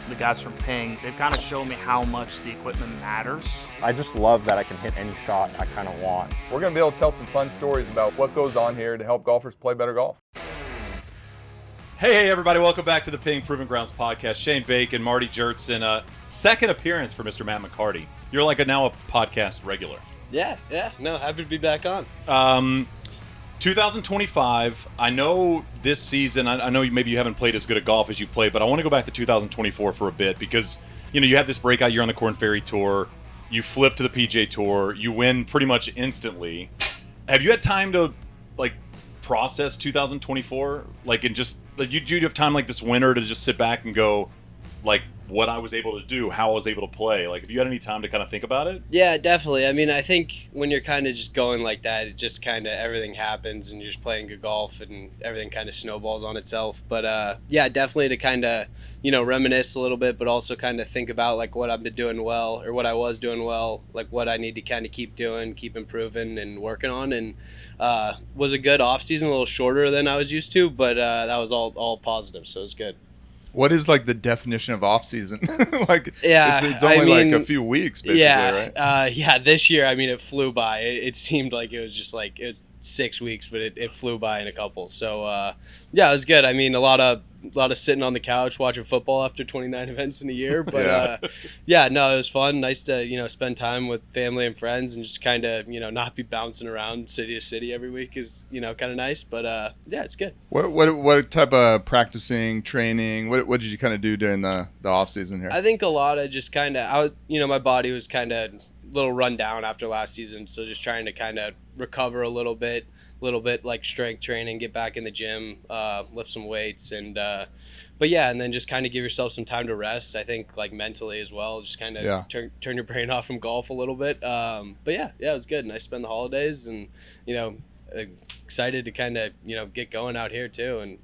the guys from Ping, they've kind of shown me how much the equipment matters. I just love that I can hit any shot I kind of want. We're going to be able to tell some fun stories about what goes on here to help golfers play better golf. Hey, everybody. Welcome back to the Ping Proving Grounds podcast. Shane Bacon, Marty Jertson. Second appearance for Mr. Matt McCarty. You're now a podcast regular. Yeah. No, happy to be back on. 2025, I know this season, I know maybe you haven't played as good at golf as you played, but I want to go back to 2024 for a bit because, you have this breakout year on the Korn Ferry Tour. You flip to the PGA Tour. You win pretty much instantly. Have you had time to, process 2024? And just, you have time this winter to just sit back and go, what I was able to do, how I was able to play. Have you had any time to kind of think about it? Yeah, definitely. I mean, I think when you're kind of just going like that, it just kind of everything happens and you're just playing good golf and everything kind of snowballs on itself. But yeah, definitely to kind of, reminisce a little bit, but also kind of think about what I've been doing well or what I was doing well, what I need to kind of keep doing, keep improving and working on. And was a good off season, a little shorter than I was used to, but that was all positive. So it was good. What is the definition of off season? Yeah, it's only a few weeks, basically, yeah, right? Yeah. This year, I mean, it flew by. It seemed like it was just it was 6 weeks, but it flew by in a couple. So yeah, it was good. I mean, a lot of sitting on the couch watching football after 29 events in a year. But yeah, no, it was fun. Nice to spend time with family and friends and just kind of not be bouncing around city to city every week is kind of nice. But yeah, it's good. What type of practicing, training? What did you kind of do during the off season here? I think a lot of just kind of my body was kind of a little run down after last season, so just trying to kind of recover a little bit strength training, get back in the gym, lift some weights, and but yeah, and then just kind of give yourself some time to rest. I think mentally as well, just kind of turn your brain off from golf a little bit. But yeah, it was good, and I spent the holidays and excited to kind of get going out here too and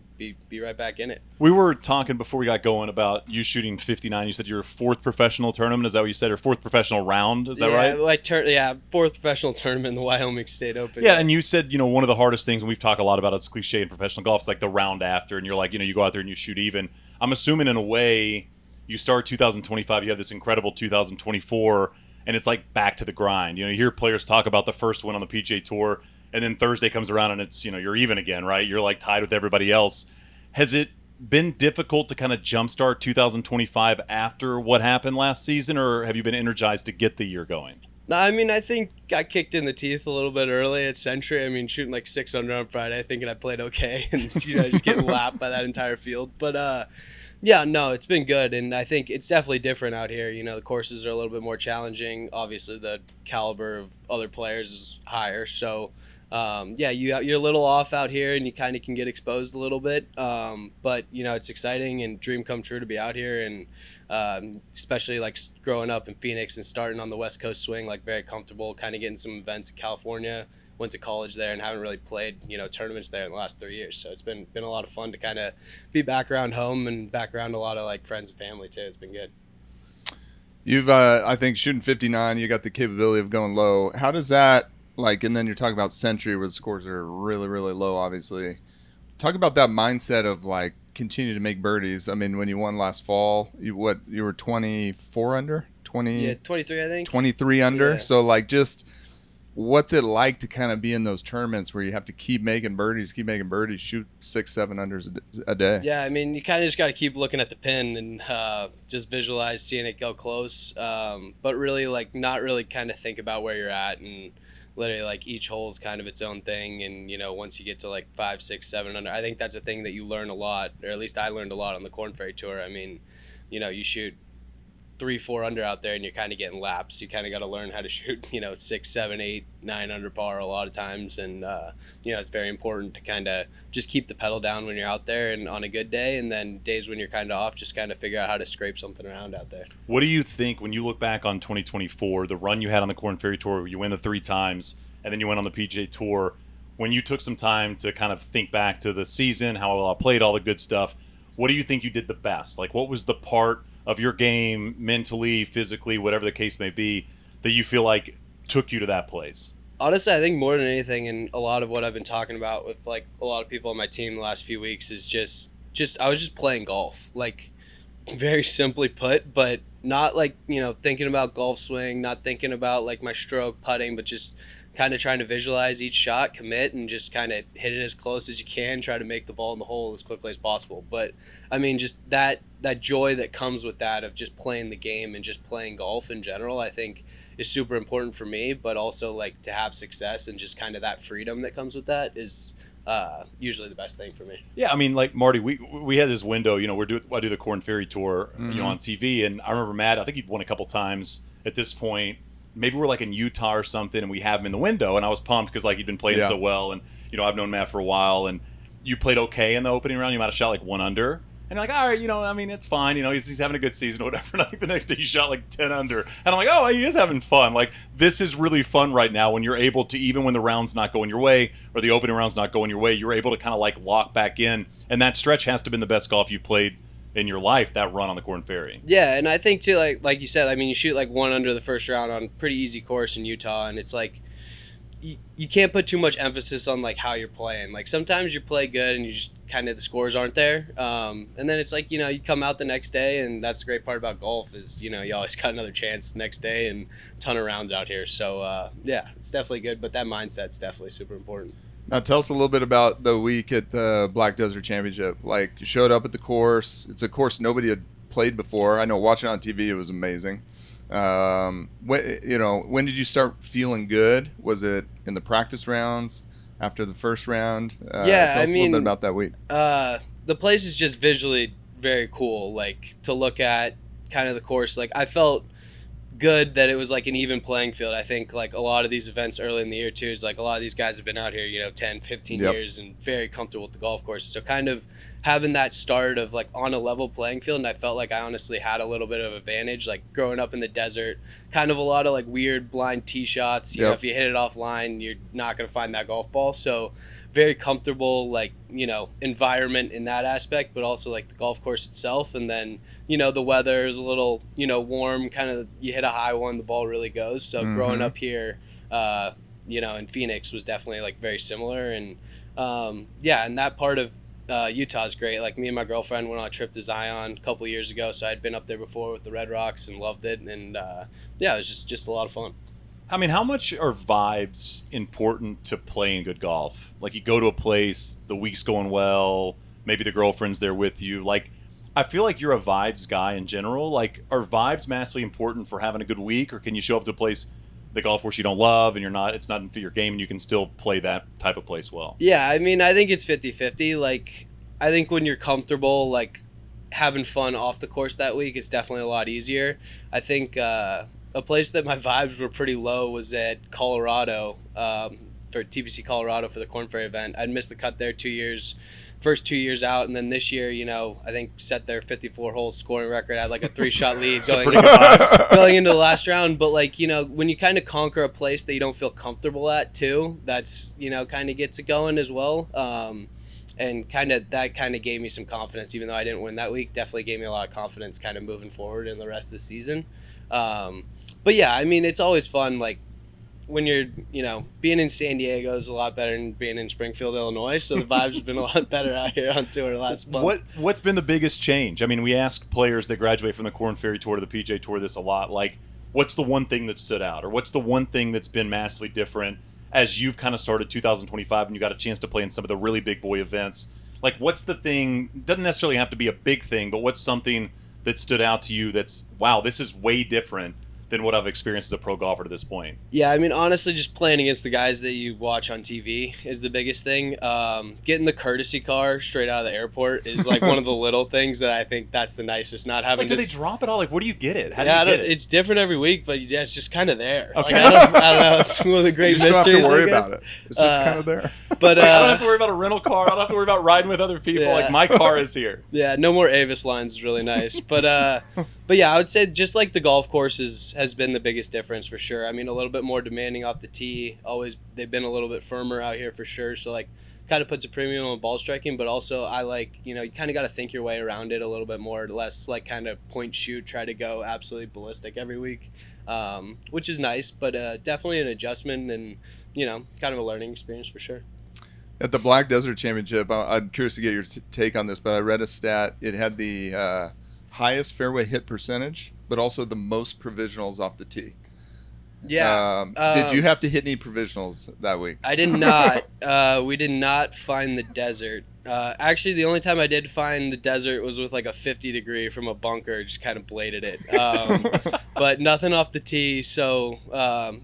be right back in it. We were talking before we got going about you shooting 59. You said your fourth professional tournament. Is that what you said? Or fourth professional round? Is that right? Fourth professional tournament in the Wyoming State Open. Yeah, and you said, one of the hardest things, and we've talked a lot about it's cliche in professional golf, is the round after, and you're you go out there and you shoot even. I'm assuming in a way you start 2025, you have this incredible 2024, and it's back to the grind. You hear players talk about the first win on the PGA Tour, and then Thursday comes around and it's, you're even again, right? You're tied with everybody else. Has it been difficult to kind of jumpstart 2025 after what happened last season, or have you been energized to get the year going? No, I mean, I think got kicked in the teeth a little bit early at Century. I mean, shooting 6 under on Friday, thinking I played okay, and just getting lapped by that entire field. But yeah, no, it's been good, and I think it's definitely different out here. The courses are a little bit more challenging. Obviously, the caliber of other players is higher, so. Yeah, you're a little off out here, and you kind of can get exposed a little bit. But it's exciting and dream come true to be out here, and especially growing up in Phoenix and starting on the West Coast swing, very comfortable, kind of getting some events in California. Went to college there and haven't really played tournaments there in the last 3 years. So it's been a lot of fun to kind of be back around home and back around a lot of friends and family too. It's been good. You've I think shooting 59, you got the capability of going low. How does that? And then you're talking about Century where the scores are really, really low, obviously. Talk about that mindset of continue to make birdies. I mean, when you won last fall, you were 24 under? 23, I think. 23 under. Yeah. So just what's it like to kind of be in those tournaments where you have to keep making birdies, shoot 6-7 unders a day? Yeah, I mean, you kind of just got to keep looking at the pin and just visualize seeing it go close, but really not really kind of think about where you're at, and literally each hole is kind of its own thing. And once you get to 5, 6, 7 under, I think that's a thing that you learn a lot, or at least I learned a lot on the Korn Ferry Tour. I mean, you shoot 3, 4 under out there and you're kind of getting laps. You kind of got to learn how to shoot 6, 7, 8, 9 under par a lot of times, and it's very important to kind of just keep the pedal down when you're out there and on a good day, and then days when you're kind of off, just kind of figure out how to scrape something around out there. What do you think when you look back on 2024, the run you had on the Korn Ferry Tour, you win the 3 times and then you went on the PGA Tour, when you took some time to kind of think back to the season, how well I played, all the good stuff, what do you think you did the best? What was the part of your game, mentally, physically, whatever the case may be, that you feel took you to that place? Honestly, I think more than anything, and a lot of what I've been talking about with a lot of people on my team the last few weeks is just I was just playing golf. very simply put, but not like, thinking about golf swing, not thinking about like my stroke, putting, but just kind of trying to visualize each shot, commit, and just kind of hit it as close as you can, try to make the ball in the hole as quickly as possible. But I mean, just that joy that comes with that of just playing the game and just playing golf in general, I think is super important for me, but also like to have success and just kind of that freedom that comes with that is usually the best thing for me. Yeah, I mean, like Marty, we had this window. I do the Corn Ferry Tour, on TV, and I remember Matt. I think he'd won a couple times at this point. Maybe we're like in Utah or something, and we have him in the window, and I was pumped because like he'd been playing so well, and I've known Matt for a while, and you played okay in the opening round. You might have shot like 1 under. And you're like, all right, I mean, it's fine. He's having a good season or whatever. And I think the next day he shot like 10 under. And I'm like, oh, he is having fun. Like, this is really fun right now when you're able to, even when the round's not going your way or the opening round's not going your way, you're able to kind of like lock back in. And that stretch has to have been the best golf you've played in your life, that run on the Corn Ferry. Yeah, and I think too, like you said, I mean, you shoot like 1 under the first round on a pretty easy course in Utah, and it's like, you can't put too much emphasis on like how you're playing. Like sometimes you play good and you just kind of the scores aren't there, and then it's like you come out the next day, and that's the great part about golf is you always got another chance the next day and a ton of rounds out here. So yeah, it's definitely good, but that mindset's definitely super important. Now tell us a little bit about the week at the Black Desert Championship. Like you showed up at the course. It's a course nobody had played before. I know watching it on TV it was amazing. When did you start feeling good? Was it in the practice rounds after the first round? Tell us a little bit about that week. The place is just visually very cool, like to look at kind of the course. Like I felt good that it was like an even playing field. I think like a lot of these events early in the year too is like a lot of these guys have been out here, 10, 15 years and very comfortable with the golf course. So kind of having that start of like on a level playing field, and I felt like I honestly had a little bit of advantage, like growing up in the desert, kind of a lot of like weird blind tee shots. You know, if you hit it offline, you're not going to find that golf ball. So very comfortable, like, environment in that aspect, but also like the golf course itself. And then, the weather is a little, warm, kind of you hit a high one, the ball really goes. So growing up here, in Phoenix was definitely like very similar. And and that part of Utah is great. Like me and my girlfriend went on a trip to Zion a couple years ago, so I'd been up there before with the Red Rocks and loved it. And it was just a lot of fun. I mean, how much are vibes important to playing good golf? Like you go to a place, the week's going well, maybe the girlfriend's there with you. Like I feel like you're a vibes guy in general. Like are vibes massively important for having a good week, or can you show up to a place, the golf course you don't love, and it's not for your game, and you can still play that type of place well? Yeah, I mean, I think it's 50-50. Like, I think when you're comfortable, like, having fun off the course that week, it's definitely a lot easier. I think a place that my vibes were pretty low was at Colorado, for TPC Colorado for the Corn Ferry event. I'd missed the cut there first 2 years out, and then this year, I think set their 54-hole scoring record, had like a 3-shot lead going into the last round. But like, when you kind of conquer a place that you don't feel comfortable at too, that's, kind of gets it going as well. And that gave me some confidence, even though I didn't win that week. Definitely gave me a lot of confidence kind of moving forward in the rest of the season. But yeah, I mean, it's always fun, like, when you're, being in San Diego is a lot better than being in Springfield, Illinois. So the vibes have been a lot better out here on tour last month. What's been the biggest change? I mean, we ask players that graduate from the Corn Ferry Tour to the PGA Tour this a lot. Like, what's the one thing that stood out, or what's the one thing that's been massively different as you've kind of started 2025 and you got a chance to play in some of the really big boy events? Like, what's the thing? Doesn't necessarily have to be a big thing, but what's something that stood out to you that's, wow, this is way different than what I've experienced as a pro golfer to this point? Yeah, I mean, honestly, just playing against the guys that you watch on TV is the biggest thing. Getting the courtesy car straight out of the airport is like one of the little things that I think that's the nicest. Not having do they drop it all? Like, where do you get it? How do you get it? It's different every week, but yeah, it's just kind of there. Okay. Like, I don't know. It's one of the great mysteries. You just don't have to worry about it. It's just kind of there. But I don't have to worry about a rental car. I don't have to worry about riding with other people. Yeah. Like, my car is here. Yeah, no more Avis lines is really nice. But yeah, I would say just like the golf courses has been the biggest difference for sure. I mean, a little bit more demanding off the tee. Always, they've been a little bit firmer out here for sure. So like, kind of puts a premium on ball striking. But also, I like, you kind of got to think your way around it a little bit more, less like kind of point shoot, try to go absolutely ballistic every week, which is nice. But definitely an adjustment and kind of a learning experience for sure. At the Black Desert Championship, I'm curious to get your take on this, but I read a stat. It had the highest fairway hit percentage, but also the most provisionals off the tee. Yeah. Did you have to hit any provisionals that week? I did not. We did not find the desert. Actually, the only time I did find the desert was with like a 50 degree from a bunker, just kind of bladed it. But nothing off the tee, so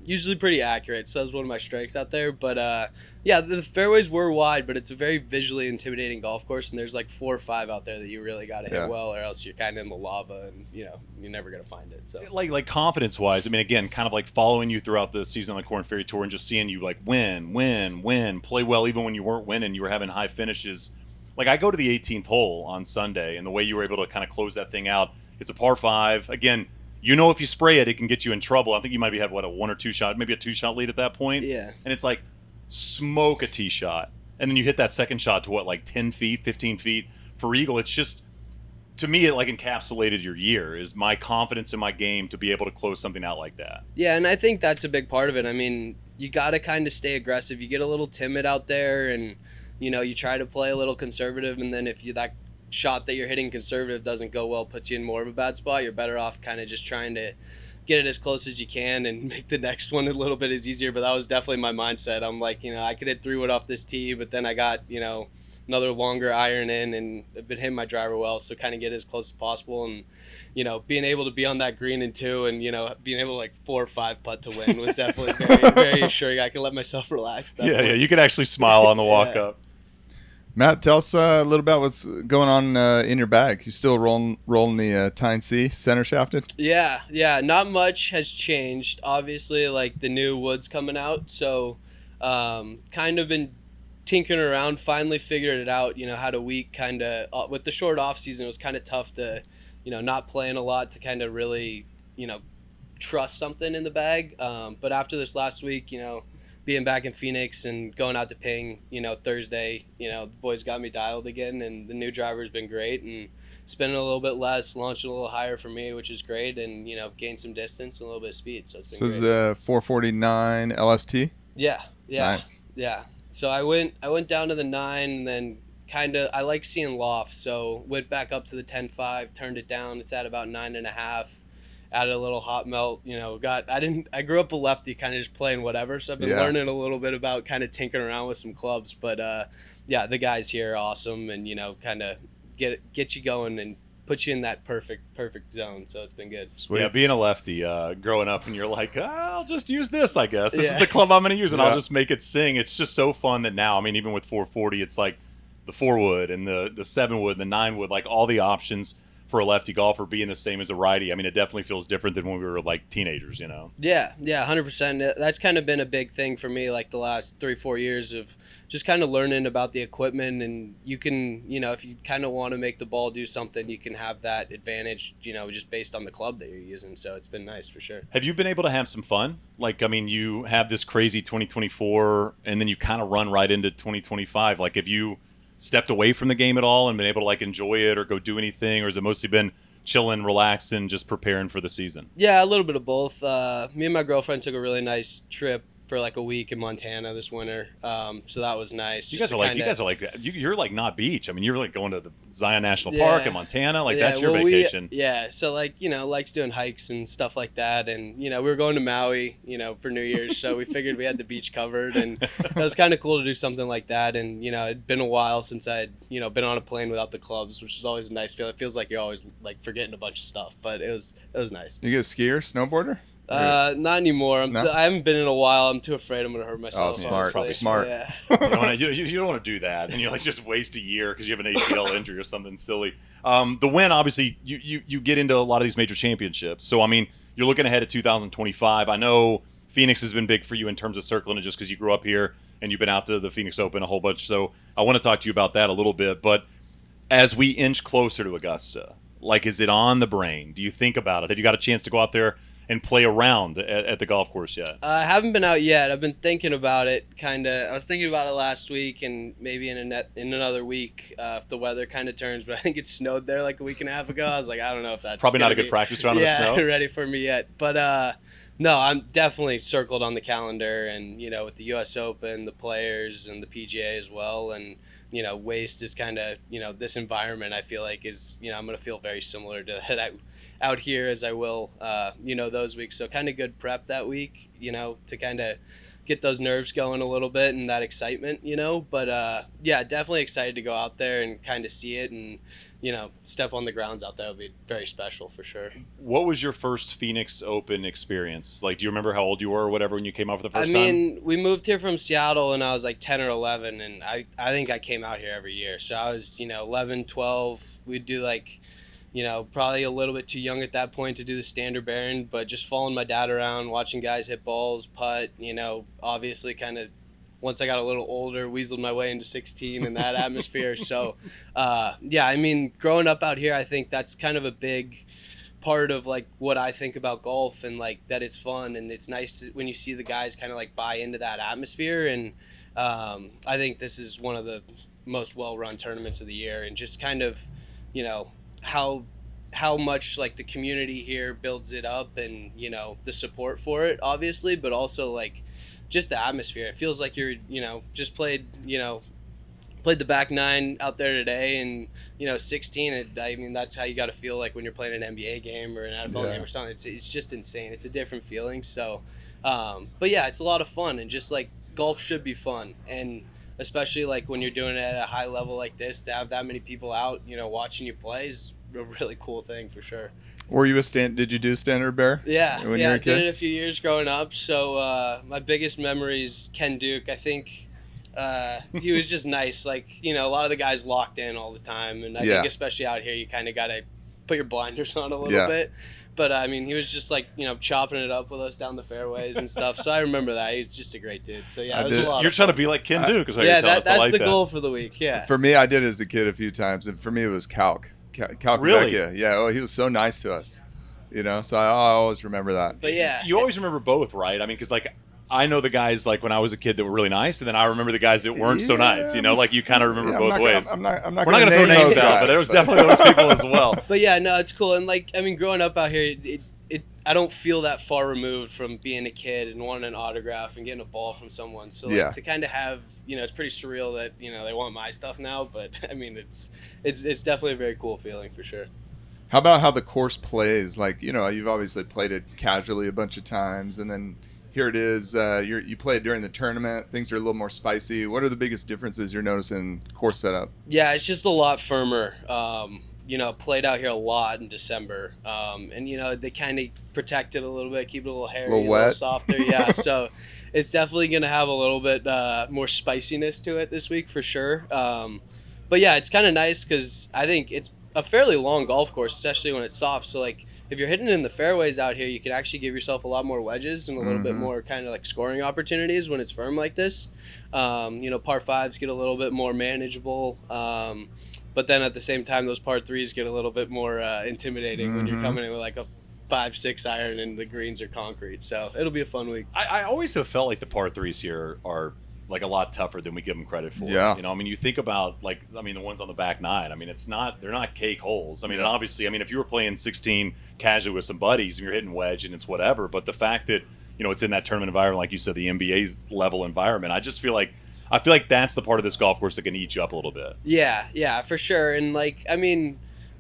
usually pretty accurate. So that was one of my strengths out there. But yeah, the fairways were wide, but it's a very visually intimidating golf course, and there's like 4 or 5 out there that you really got to hit well, or else you're kind of in the lava, and you're never gonna find it. So like confidence wise, I mean, again, kind of like following you throughout the season on the Corn Ferry Tour and just seeing you like win, play well even when you weren't winning, you were having high finishes. Like I go to the 18th hole on Sunday, and the way you were able to kind of close that thing out, it's a par 5. Again, if you spray it, it can get you in trouble. I think you might have had a 1 or 2 shot, maybe a 2-shot lead at that point. Yeah. And it's like smoke a tee shot, and then you hit that second shot to like 10 feet, 15 feet for eagle. It's just, to me, it like encapsulated your year, is my confidence in my game to be able to close something out like that. Yeah, and I think that's a big part of it. I mean, you got to kind of stay aggressive. You get a little timid out there, and you try to play a little conservative, and then if that shot that you're hitting conservative doesn't go well, puts you in more of a bad spot, you're better off kind of just trying to get it as close as you can and make the next one a little bit as easier. But that was definitely my mindset. I'm like, I could hit 3-wood off this tee, but then I got, another longer iron in, and I've been hitting my driver well, so kind of get as close as possible. And being able to be on that green in 2 and being able to like 4 or 5 putt to win was definitely very, very assuring. I can let myself relax. Yeah, you could actually smile on the walk up. Matt, tell us a little about what's going on in your bag. You still rolling the Tyne C center shafted? Yeah. Not much has changed. Obviously, like the new wood's coming out, so kind of been tinkering around. Finally figured it out. How to week kind of with the short off season. It was kind of tough to, not playing a lot to kind of really, trust something in the bag. But after this last week, being back in Phoenix and going out to Ping, Thursday, the boys got me dialed again, and the new driver's been great, and spinning a little bit less, launching a little higher for me, which is great, and, gain some distance and a little bit of speed. So it's been great. This is 449 LST? Yeah. Nice. Yeah. So I went down to the 9, and then I like seeing loft, so went back up to the 10.5, turned it down. It's at about 9.5. Added a little hot melt, I grew up a lefty, kind of just playing whatever, so I've been learning a little bit about kind of tinkering around with some clubs, but yeah, the guys here are awesome, and kind of get you going and put you in that perfect zone, so it's been good. Sweet. Yeah, being a lefty, growing up, and you're like, I'll just use this, I guess. This is the club I'm going to use, and I'll just make it sing. It's just so fun that now, I mean, even with 440, it's like the 4-wood and the 7-wood and the 9-wood, like all the options for a lefty golfer being the same as a righty. I mean, it definitely feels different than when we were like teenagers, Yeah, 100%. That's kind of been a big thing for me, like the last 3-4 years of just kind of learning about the equipment, and you can, if you kind of want to make the ball do something, you can have that advantage, just based on the club that you're using. So it's been nice for sure. Have you been able to have some fun? Like, I mean, you have this crazy 2024, and then you kind of run right into 2025. Like, have you stepped away from the game at all and been able to like enjoy it or go do anything, or has it mostly been chilling, relaxing, just preparing for the season? Yeah, a little bit of both. Me and my girlfriend took a really nice trip for like a week in Montana this winter, so that was nice. You guys are like you're like not beach. I mean, you're like going to the Zion National Park in Montana, like that's your vacation. So like likes doing hikes and stuff like that, and we were going to Maui, for New Year's, so we figured we had the beach covered, and it was kind of cool to do something like that. And it'd been a while since I'd been on a plane without the clubs, which is always a nice feeling. It feels like you're always like forgetting a bunch of stuff, but it was nice. You get a skier, snowboarder? Not anymore. I haven't been in a while. I'm too afraid I'm going to hurt myself. Oh, smart. Yeah. You don't want to do that, and you like just waste a year because you have an ACL injury or something silly. The win, obviously, you get into a lot of these major championships. So I mean, you're looking ahead at 2025. I know Phoenix has been big for you in terms of circling it, just because you grew up here and you've been out to the Phoenix Open a whole bunch. So I want to talk to you about that a little bit. But as we inch closer to Augusta, like, is it on the brain? Do you think about it? Have you got a chance to go out there and play around at the golf course yet? I haven't been out yet. I've been thinking about it, kind of. I was thinking about it last week, and maybe in another week if the weather kind of turns. But I think it snowed there like a week and a half ago. I was like, I don't know if that's probably not a good practice round of the snow. Ready for me yet. But no, I'm definitely circled on the calendar, and with the U.S. Open, the Players, and the PGA as well, and waste is kind of, this environment I feel like is, I'm going to feel very similar to that out here as I will, those weeks. So kind of good prep that week, to kind of get those nerves going a little bit and that excitement, but yeah, definitely excited to go out there and kind of see it and, step on the grounds out there. Will be very special for sure. What was your first Phoenix Open experience? Like, do you remember how old you were or whatever when you came out for the first time? We moved here from Seattle and I was like 10 or 11, and I think I came out here every year. So I was, 11, 12. We'd do like, probably a little bit too young at that point to do the standard bearing, but just following my dad around, watching guys hit balls, putt, obviously kind of once I got a little older, weaseled my way into 16 in that atmosphere. So, yeah, growing up out here, I think that's kind of a big part of like what I think about golf, and like that it's fun and it's nice when you see the guys kind of like buy into that atmosphere. And I think this is one of the most well-run tournaments of the year, and just kind of, how much like the community here builds it up, and the support for it obviously, but also like just the atmosphere. It feels like you're just played the back nine out there today, and 16. That's how you got to feel like when you're playing an NBA game or an NFL game or something. It's just insane. It's a different feeling. So but yeah, it's a lot of fun, and just like golf should be fun, and especially like when you're doing it at a high level like this, to have that many people out watching you play is a really cool thing for sure. Were you did you do standard bear? Yeah, when you were a kid? I did it a few years growing up. So my biggest memory is Ken Duke. I think he was just nice. Like, a lot of the guys locked in all the time, and I think especially out here, you kind of got to put your blinders on a little bit. But he was just like, chopping it up with us down the fairways and stuff. So I remember that. He was just a great dude. So yeah, it was a lot You're of trying fun. to be like Ken Duke. That's the goal for the week. Yeah. For me, I did it as a kid a few times, and for me it was Calc. Really? Yeah. Oh, he was so nice to us. So I always remember that. But yeah, you always remember both, right? Because like I know the guys like when I was a kid that were really nice, and then I remember the guys that weren't so nice. Like you kind of remember both ways. I'm not We're not going to throw names out, but there was definitely those people as well. But yeah, no, it's cool. And like growing up out here, I don't feel that far removed from being a kid and wanting an autograph and getting a ball from someone. So like, to kind of have, it's pretty surreal that they want my stuff now. But it's definitely a very cool feeling for sure. How about how the course plays? Like, you've obviously played it casually a bunch of times, and then here it is. You play it during the tournament. Things are a little more spicy. What are the biggest differences you're noticing course setup? Yeah, it's just a lot firmer. Played out here a lot in December. And, they kind of protect it a little bit, keep it a little hairy, a little softer. Yeah, so it's definitely going to have a little bit more spiciness to it this week for sure. But yeah, it's kind of nice because I think it's a fairly long golf course, especially when it's soft. So like if you're hitting in the fairways out here, you can actually give yourself a lot more wedges and a little bit more kind of like scoring opportunities when it's firm like this. Par fives get a little bit more manageable. But then at the same time, those par threes get a little bit more intimidating when you're coming in with like a 5-6 iron and the greens are concrete. So it'll be a fun week. I always have felt like the par threes here are like a lot tougher than we give them credit for. Yeah. You think about the ones on the back nine. They're not cake holes. And obviously, if you were playing 16 casually with some buddies and you're hitting wedge and it's whatever, but the fact that, it's in that tournament environment, like you said, the NBA level environment, I feel like that's the part of this golf course that can eat you up a little bit. Yeah, for sure. And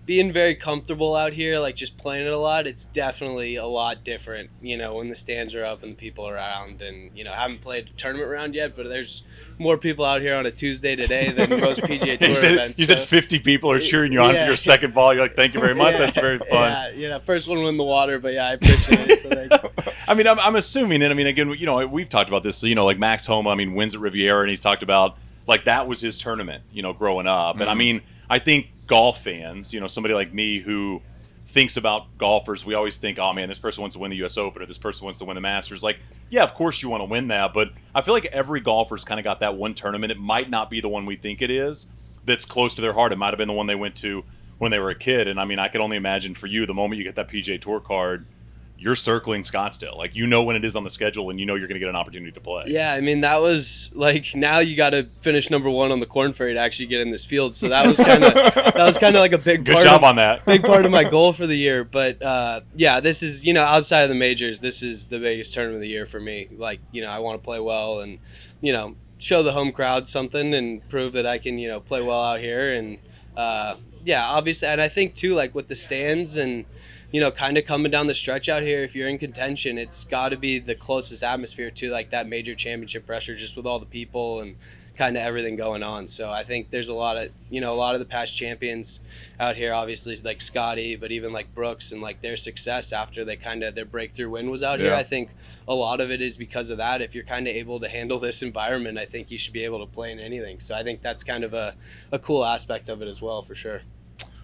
being very comfortable out here, like just playing it a lot, it's definitely a lot different, when the stands are up and the people are around. And, I haven't played a tournament round yet, but there's more people out here on a Tuesday today than most PGA Tour events. You said 50 people are cheering you on for your second ball. You're like, thank you very much. That's very fun. Yeah, first one win the water, but yeah, I appreciate it. So thank you. I'm assuming, and again, we've talked about this, so, like Max Homa, wins at Riviera, and he's talked about, like, that was his tournament, growing up. And I think golf fans, somebody like me who thinks about golfers, we always think, oh man, this person wants to win the US Open or this person wants to win the Masters. Like, yeah, of course you want to win that, but I feel like every golfer's kind of got that one tournament. It might not be the one we think it is that's close to their heart. It might have been the one they went to when they were a kid. And I can only imagine for you, the moment you get that PGA Tour card, you're circling Scottsdale. Like, when it is on the schedule and you're going to get an opportunity to play. Yeah, that was like, now you got to finish number one on the Korn Ferry to actually get in this field. So that was kind of like a big good job on that. Big part of my goal for the year. But yeah, this is, outside of the majors, this is the biggest tournament of the year for me. Like, I want to play well, and show the home crowd something and prove that I can, play well out here. And obviously, and I think too, like with the stands and kind of coming down the stretch out here, if you're in contention, it's got to be the closest atmosphere to like that major championship pressure, just with all the people and kind of everything going on. So I think there's a lot of the past champions out here, obviously like Scotty, but even like Brooks and like their success after their breakthrough win was out here. I think a lot of it is because of that. If you're kind of able to handle this environment, I think you should be able to play in anything. So I think that's kind of a cool aspect of it as well, for sure.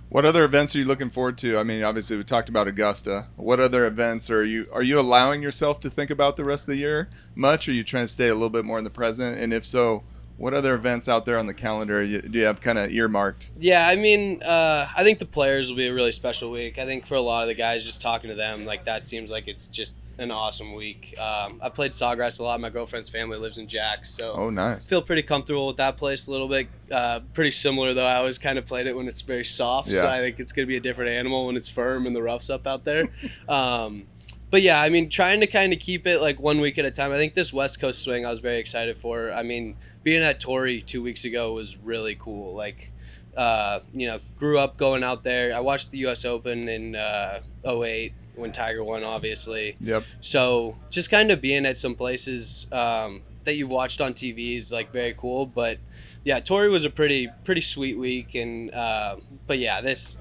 What other events are you looking forward to? I mean, obviously we talked about Augusta. What other events are you allowing yourself to think about the rest of the year much? Or are you trying to stay a little bit more in the present? And if so, what other events out there on the calendar do you have kind of earmarked? Yeah, I mean, I think the Players will be a really special week. I think for a lot of the guys, just talking to them, like that seems like it's just an awesome week. I played Sawgrass a lot. My girlfriend's family lives in Jax, so nice. Feel pretty comfortable with that place a little bit. Pretty similar though. I always kind of played it when it's very soft, so I think it's gonna be a different animal when it's firm and the rough's up out there. But yeah, I mean, trying to kind of keep it like 1 week at a time. I think this West Coast swing I was very excited for. I mean, being at Torrey 2 weeks ago was really cool. Like, grew up going out there. I watched the U.S. Open in 2008 when Tiger won, obviously. Yep. So just kind of being at some places that you've watched on TV is like very cool. But yeah, Torrey was a pretty sweet week. And but yeah, this,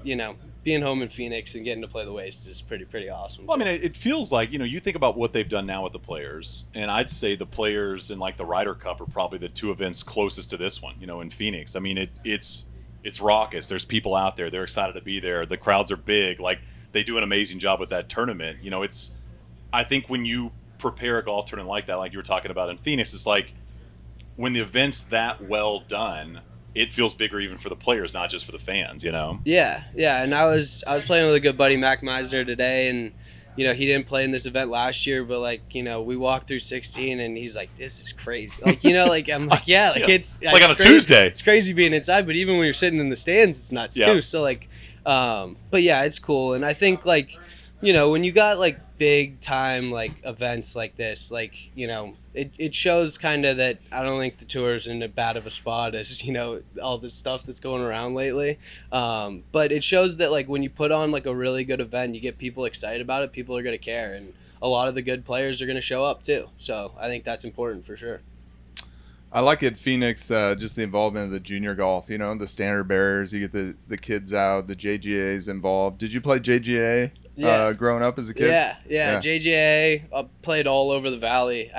being home in Phoenix and getting to play the Waste is pretty awesome. Well, I mean, it feels like, you think about what they've done now with the Players, and I'd say the Players and like the Ryder Cup are probably the two events closest to this one, in Phoenix. I mean, it's raucous. There's people out there. They're excited to be there. The crowds are big. Like, they do an amazing job with that tournament. I think when you prepare a golf tournament like that, like you were talking about in Phoenix, it's like when the event's that well done, it feels bigger even for the players, not just for the fans, Yeah. And I was playing with a good buddy, Mac Meisner, today, and he didn't play in this event last year, but like, we walked through 16 and he's like, this is crazy. Like, like I'm like, it's like on a crazy. Tuesday. It's crazy being inside, but even when you're sitting in the stands, it's nuts too. So like, but yeah, it's cool. And I think like, when you got like big time like events like this, like, it shows kind of that I don't think the tour's in as bad of a spot as, all the stuff that's going around lately. But it shows that like when you put on like a really good event, you get people excited about it, people are going to care. And a lot of the good players are going to show up too. So I think that's important for sure. I like at Phoenix just the involvement of the junior golf, the standard bearers. You get the kids out, the JGA's involved. Did you play JGA growing up as a kid? Yeah. JGA, I played all over the valley.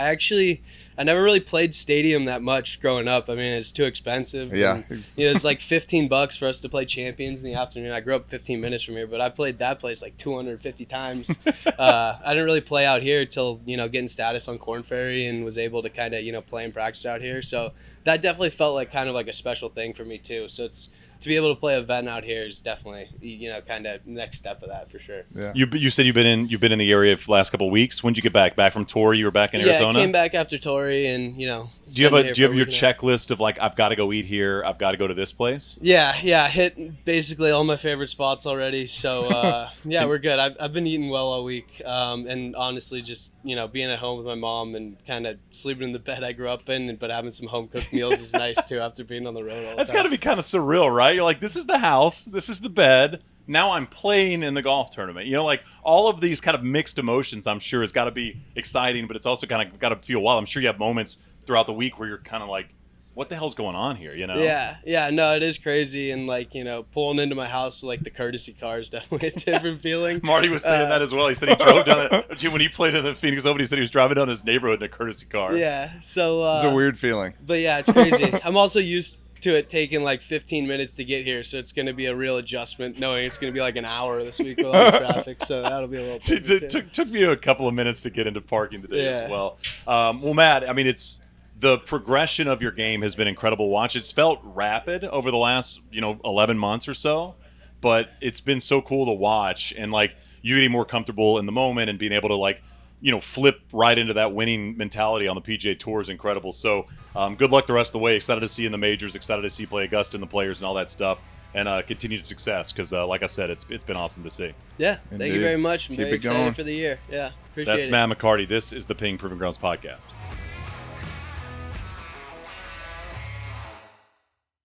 I never really played stadium that much growing up. I mean, it's too expensive. Yeah. And, it's like $15 for us to play Champions in the afternoon. I grew up 15 minutes from here, but I played that place like 250 times. I didn't really play out here till, getting status on Corn Ferry and was able to kind of, play and practice out here. So that definitely felt like kind of like a special thing for me too. So it's, to be able to play an event out here is definitely, kind of next step of that for sure. Yeah. You said you've been in the area for the last couple of weeks. When did you get back? Back from Torrey? You were back in Arizona? Yeah, I came back after Torrey, and do you have your checklist of like, I've got to go eat here, I've got to go to this place? Yeah, hit basically all my favorite spots already. So yeah, we're good. I've been eating well all week, and honestly, just being at home with my mom and kind of sleeping in the bed I grew up in, but having some home cooked meals is nice too after being on the road all the time. That's got to be kind of surreal, right? You're like, this is the house, this is the bed. Now I'm playing in the golf tournament. Like all of these kind of mixed emotions, I'm sure, has got to be exciting, but it's also kind of got to feel wild. I'm sure you have moments throughout the week where you're kind of like, what the hell's going on here, Yeah, no, it is crazy. And like, pulling into my house with like the courtesy car is definitely a different feeling. Marty was saying that as well. He said he drove down it. When he played in the Phoenix Open, he said he was driving down his neighborhood in a courtesy car. Yeah, so it's a weird feeling. But yeah, it's crazy. I'm also used to it taking like 15 minutes to get here, so it's going to be a real adjustment knowing it's going to be like an hour this week with all the traffic, so that'll be a little took me a couple of minutes to get into parking today as well. Well, Matt, I mean, the progression of your game has been incredible to watch. It's felt rapid over the last 11 months or so, but it's been so cool to watch, and like you getting more comfortable in the moment and being able to like flip right into that winning mentality on the PGA Tour is incredible. So good luck the rest of the way. Excited to see you in the majors. Excited to see you play Augusta and the Players and all that stuff. And continued success because, like I said, it's been awesome to see. Yeah, thank you very much. I'm Keep very it going. excited for the year. Yeah, appreciate it. That's Matt McCarty. This is the Ping Proving Grounds podcast.